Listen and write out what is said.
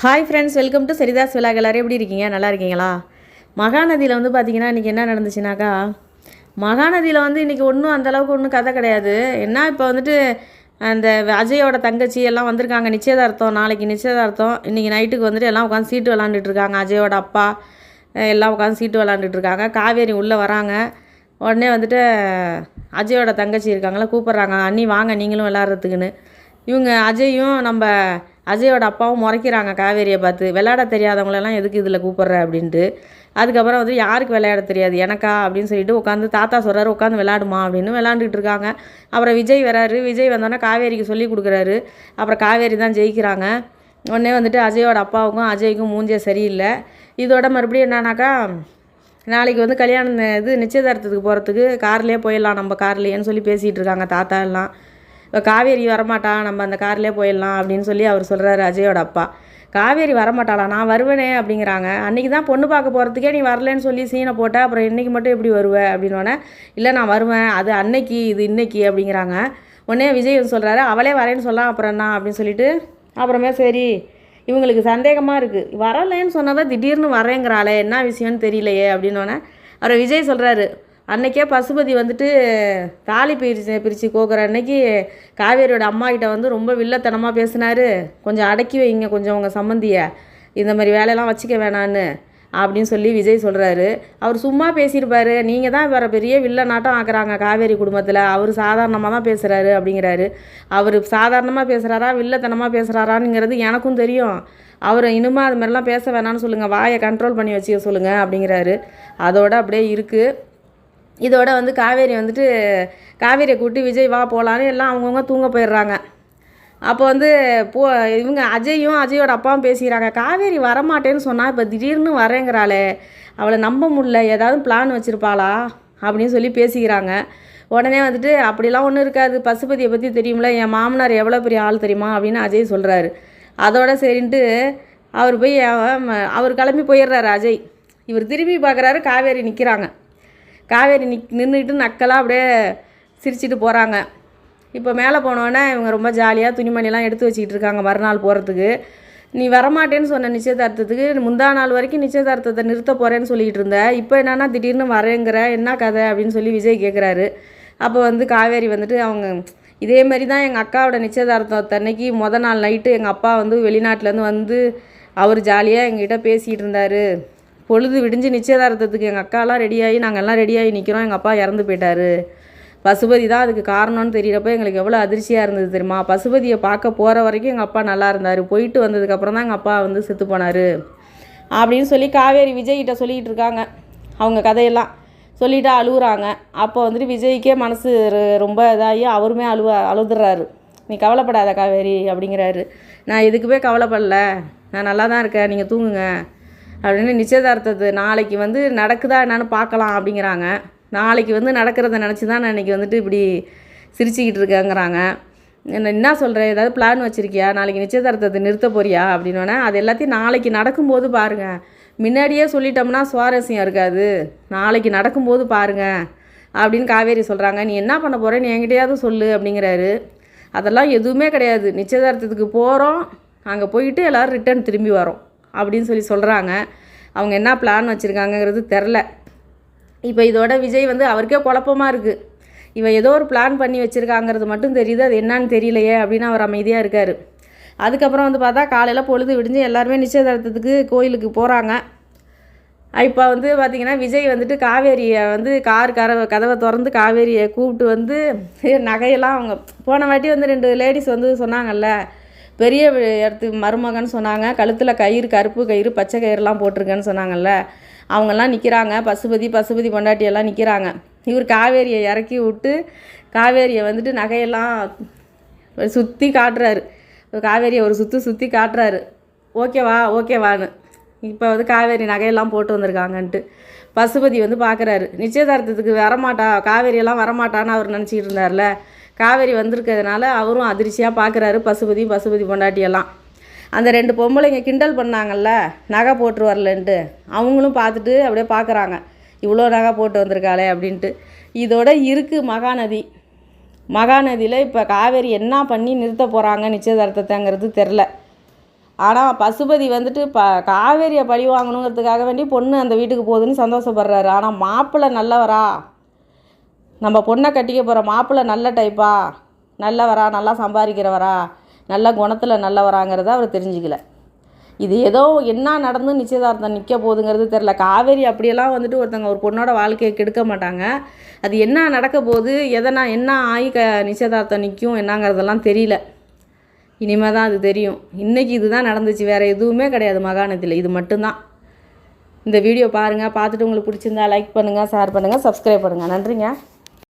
Hi friends, welcome to Saritha's vlog. எல்லோரும் எப்படி இருக்கீங்க? நல்லா இருக்கீங்களா? மகாநதியில் வந்து பார்த்திங்கன்னா இன்றைக்கி என்ன நடந்துச்சுனாக்கா, மகாநதியில் வந்து இன்றைக்கி ஒன்றும் அந்தளவுக்கு ஒன்றும் கதை கிடையாது. என்ன இப்போ வந்துட்டு அந்த அஜயோட தங்கச்சி எல்லாம் வந்திருக்காங்க. நிச்சயதார்த்தம், நாளைக்கு நிச்சயதார்த்தம். இன்றைக்கி நைட்டுக்கு வந்துட்டு எல்லாம் உட்காந்து சீட்டு விளாண்டுட்டு இருக்காங்க. அஜயோட அப்பா எல்லாம் உட்காந்து சீட்டு விளாண்டுட்டு இருக்காங்க. காவேரி உள்ளே வராங்க. உடனே வந்துட்டு அஜயோட தங்கச்சி இருக்காங்களா, கூப்பிட்றாங்க, அண்ணி வாங்க நீங்களும் விளாட்றதுக்குன்னு. இவங்க அஜயும் நம்ம அஜயோட அப்பாவும் முறைக்கிறாங்க காவேரியை பார்த்து, விளையாட தெரியாதவங்களெல்லாம் எதுக்கு இதில் கூப்பிட்ற அப்படின்ட்டு. அதுக்கப்புறம் வந்து யாருக்கு விளையாட தெரியாது, எனக்கா அப்படின்னு சொல்லிட்டு உட்காந்து தாத்தா சொல்கிறாரு உட்காந்து விளையாடுமா அப்படின்னு விளாண்டுட்டு இருக்காங்க. அப்புறம் விஜய் வராரு. விஜய் வந்தோடனே காவேரிக்கு சொல்லி கொடுக்குறாரு. அப்புறம் காவேரி தான் ஜெயிக்கிறாங்க. உடனே வந்துட்டு அஜயோட அப்பாவுக்கும் அஜய்க்கும் மூஞ்சே சரியில்லை. இதோட மறுபடியும் என்னன்னாக்கா, நாளைக்கு வந்து கல்யாணம் நிச்சயதார்த்தத்துக்கு போகிறதுக்கு கார்லேயே போயிடலாம், நம்ம கார்லேயேன்னு சொல்லி பேசிகிட்டு இருக்காங்க தாத்தா எல்லாம். இப்போ காவேரி வரமாட்டா, நம்ம அந்த கார்லேயே போயிடலாம் அப்படின்னு சொல்லி அவர் சொல்கிறாரு அஜயோட அப்பா. காவேரி வரமாட்டாளா? நான் வருவேனே அப்படிங்கிறாங்க. அன்றைக்கி தான் பொண்ணு பார்க்க போகிறதுக்கே நீ வரலன்னு சொல்லி சீனை போட்டால் அப்புறம் இன்றைக்கி மட்டும் எப்படி வருவேன் அப்படின்னோடனே, இல்லை நான் வருவேன், அது அன்னைக்கு இது இன்னைக்கு அப்படிங்கிறாங்க. உடனே விஜய் சொல்கிறாரு, அவளே வரேன்னு சொல்லலாம் அப்புறம் என்ன அப்படின்னு சொல்லிட்டு, அப்புறமே சரி இவங்களுக்கு சந்தேகமாக இருக்குது, வரலைன்னு சொன்னதான் திடீர்னு வரேங்கிறாளே, என்ன விஷயம்னு தெரியலையே அப்படின்னோடனே அப்புறம் விஜய் சொல்கிறாரு, அன்றைக்கே பசுபதி வந்துட்டு தாலி பிரித்து கோக்குற அன்னைக்கு காவேரியோட அம்மா கிட்ட வந்து ரொம்ப வில்லத்தனமாக பேசினார், கொஞ்சம் அடக்கி வைங்க கொஞ்சம் உங்கள் சம்மந்தியை, இந்த மாதிரி வேலையெல்லாம் வச்சுக்க வேணான்னு அப்படின்னு சொல்லி விஜய் சொல்கிறாரு. அவர் சும்மா பேசியிருப்பார், நீங்கள் தான் வேறு பெரிய வில்ல நாட்டம் ஆக்குறாங்க காவேரி குடும்பத்தில், அவர் சாதாரணமாக தான் பேசுகிறாரு அப்படிங்கிறாரு. அவர் சாதாரணமாக பேசுகிறாரா வில்லத்தனமாக பேசுகிறாராங்கிறது எனக்கும் தெரியும், அவர் இனிமே அது மாதிரிலாம் பேச வேணான்னு சொல்லுங்கள், வாயை கண்ட்ரோல் பண்ணி வச்சுக்க சொல்லுங்கள் அப்படிங்கிறாரு. அதோடு அப்படியே இருக்குது. இதோட வந்து காவேரி வந்துட்டு காவேரியை கூட்டி விஜய் வா போகலான்னு எல்லாம் அவங்கவுங்க தூங்க போயிடுறாங்க. அப்போ வந்து இவங்க அஜயோட அப்பாவும் பேசிக்கிறாங்க, காவேரி வரமாட்டேன்னு சொன்னால் இப்போ திடீர்னு வரேங்கிறாளே, அவளை நம்ப முடியல, ஏதாவது பிளான் வச்சுருப்பாளா அப்படின்னு சொல்லி பேசிக்கிறாங்க. உடனே வந்துட்டு அப்படிலாம் ஒன்றும் இருக்காது, பசுபதியை பற்றி தெரியும்ல, என் மாமனார் எவ்வளோ பெரிய ஆள் தெரியுமா அப்படின்னு அஜய் சொல்கிறாரு. அதோட சரின்ட்டு அவர் கிளம்பி போயிடுறாரு அஜய். இவர் திரும்பி பார்க்குறாரு, காவேரி நிற்கிறாங்க. காவேரி நின்றுக்கிட்டு நக்கலாக அப்படியே சிரிச்சிட்டு போகிறாங்க. இப்போ மேலே போனோடனே இவங்க ரொம்ப ஜாலியாக துணிமணிலாம் எடுத்து வச்சுக்கிட்டு இருக்காங்க மறுநாள் போகிறதுக்கு. நீ வரமாட்டேன்னு சொன்ன நிச்சயதார்த்தத்துக்கு, முந்தா நாள் வரைக்கும் நிச்சயதார்த்தத்தை நிறுத்த போகிறேன்னு சொல்லிக்கிட்டு இருந்த, இப்போ என்னன்னா திடீர்னு வரேங்கிற, என்ன கதை அப்படின்னு சொல்லி விஜய் கேட்குறாரு. அப்போ வந்து காவேரி வந்துட்டு அவங்க இதே மாதிரி தான் எங்கள் அக்காவோட நிச்சயதார்த்தத்தன்னைக்கு நாள் நைட்டு எங்கள் அப்பா வந்து வெளிநாட்டிலேருந்து வந்து அவர் ஜாலியாக எங்ககிட்ட பேசிகிட்டு இருந்தார், பொழுது விடிஞ்சு நிச்சயதார்த்தத்துக்கு எங்கள் அக்காலாம் ரெடியாகி நாங்கள் எல்லாம் ரெடியாகி நிற்கிறோம், எங்கள் அப்பா இறந்து போயிட்டார், பசுபதி தான் அதுக்கு காரணம்னு தெரியறப்போ எங்களுக்கு எவ்வளோ அதிர்ச்சியாக இருந்தது தெரியுமா, பசுபதியை பார்க்க போகிற வரைக்கும் எங்கள் அப்பா நல்லா இருந்தார், போயிட்டு வந்ததுக்கப்புறம் தான் எங்கள் அப்பா வந்து செத்து போனார் அப்படின்னு சொல்லி காவேரி விஜய்கிட்ட சொல்லிக்கிட்டு இருக்காங்க. அவங்க கதையெல்லாம் சொல்லிவிட்டு அழுகுறாங்க. அப்போ வந்துட்டு விஜய்க்கே மனசு ரொம்ப இதாகி அவருமே அழுதுறாரு. நீ கவலைப்படாத காவேரி அப்படிங்கிறாரு. நான் எதுக்குமே கவலைப்படல, நான் நல்லா தான் இருக்கேன், நீங்கள் தூங்குங்க அப்படின்னு. நிச்சயதார்த்தத்து நாளைக்கு வந்து நடக்குதா என்னன்னு பார்க்கலாம் அப்படிங்கிறாங்க. நாளைக்கு வந்து நடக்கிறத நினச்சி தான் நான் இன்றைக்கி வந்துட்டு இப்படி சிரிச்சிக்கிட்டு இருக்கேங்கிறாங்க. என்ன சொல்கிறேன், ஏதாவது பிளான் வச்சுருக்கியா, நாளைக்கு நிச்சயதார்த்தத்தை நிறுத்த போறியா அப்படின்னோடனே, அது எல்லாத்தையும் நாளைக்கு நடக்கும்போது பாருங்கள், முன்னாடியே சொல்லிட்டோம்னா சுவாரஸ்யம் இருக்காது, நாளைக்கு நடக்கும்போது பாருங்கள் அப்படின்னு காவேரி சொல்கிறாங்க. நீ என்ன பண்ண போகிறேன்னு என்கிட்டயாவது சொல்லு அப்படிங்கிறாரு. அதெல்லாம் எதுவுமே கிடையாது, நிச்சயதார்த்தத்துக்கு போகிறோம், அங்கே போயிட்டு எல்லோரும் ரிட்டர்ன் திரும்பி வரோம் அப்படின்னு சொல்கிறாங்க. அவங்க என்ன பிளான் வச்சுருக்காங்கங்கிறது தெரில. இப்போ இதோட விஜய் வந்து அவருக்கே குழப்பமாக இருக்குது, இவன் ஏதோ ஒரு பிளான் பண்ணி வச்சுருக்காங்கிறது மட்டும் தெரியுது, அது என்னன்னு தெரியலையே அப்படின்னு அவர் அமைதியாக இருக்கார். அதுக்கப்புறம் வந்து பார்த்தா காலையில் பொழுது விடிஞ்சு எல்லாருமே நிச்சயதார்த்தத்துக்கு கோயிலுக்கு போகிறாங்க. இப்போ வந்து பார்த்திங்கன்னா விஜய் வந்துட்டு காவேரியை வந்து கதவை திறந்து காவேரியை கூப்பிட்டு வந்து நகையெல்லாம், அவங்க போன வாட்டி வந்து 2 லேடிஸ் வந்து சொன்னாங்கல்ல, பெரிய இடத்து மருமகன்னு சொன்னாங்க, கழுத்தில் கயிறு, கருப்பு கயிறு, பச்சை கயிறுலாம் போட்டிருக்கேன்னு சொன்னாங்கல்ல, அவங்கெல்லாம் நிற்கிறாங்க, பசுபதி பொண்டாட்டியெல்லாம் நிற்கிறாங்க. இவர் காவேரியை இறக்கி விட்டு காவேரியை வந்துட்டு நகையெல்லாம் சுற்றி காட்டுறாரு, காவேரியை ஒரு சுற்றி காட்டுறாரு, ஓகேவான்னு. இப்போ வந்து காவேரி நகையெல்லாம் போட்டு வந்திருக்காங்கன்ட்டு பசுபதி வந்து பார்க்குறாரு. நிச்சயதார்த்தத்துக்கு வரமாட்டா காவேரியெல்லாம் வரமாட்டான்னு அவர் நினச்சிக்கிட்டு இருந்தார்ல, காவேரி வந்திருக்கிறதுனால அவரும் அதிர்ச்சியாக பார்க்குறாரு பசுபதி பொண்டாட்டியெல்லாம். அந்த 2 பொம்பளைங்க கிண்டல் பண்ணாங்கல்ல நகை போட்டு வரலன்ட்டு, அவங்களும் பார்த்துட்டு அப்படியே பார்க்குறாங்க, இவ்வளோ நகை போட்டு வந்திருக்காளே அப்படின்ட்டு. இதோட இருக்குது மகாநதியில் இப்போ காவேரி என்ன பண்ணி நிறுத்த போகிறாங்க நிச்சயதார்த்தத்தைங்கிறது தெரில. ஆனால் பசுபதி வந்துட்டு காவேரியை பழி வாங்கணுங்கிறதுக்காக வேண்டி பொண்ணு அந்த வீட்டுக்கு போகுதுன்னு சந்தோஷப்படுறாரு. ஆனால் மாப்பிள்ளை நல்லவரா, நம்ம பொண்ணை கட்டிக்க போகிற மாப்பிள்ளை நல்ல டைப்பா, நல்லவரா, நல்லா சம்பாதிக்கிறவரா, நல்ல குணத்தில் நல்லவராங்கிறத அவர் தெரிஞ்சுக்கல. இது ஏதோ என்ன நடந்து நிச்சயதார்த்தம் நிற்க போகுதுங்கிறது தெரில. காவேரி அப்படியெல்லாம் வந்துட்டு ஒருத்தங்க ஒரு பொண்ணோட வாழ்க்கையை கெடுக்க மாட்டாங்க. அது என்ன நடக்க போகுது, என்ன ஆகி நிச்சயதார்த்தம் நிற்கும் என்னங்கிறதெல்லாம் தெரியல. இனிமேல் தான் அது தெரியும். இன்றைக்கி இதுதான் நடந்துச்சு, வேறு எதுவுமே கிடையாது மகாநதியில், இது மட்டும்தான். இந்த வீடியோ பாருங்கள். பார்த்துட்டு உங்களுக்கு பிடிச்சிருந்தா லைக் பண்ணுங்கள், ஷேர் பண்ணுங்கள், சப்ஸ்கிரைப் பண்ணுங்கள். நன்றிங்க.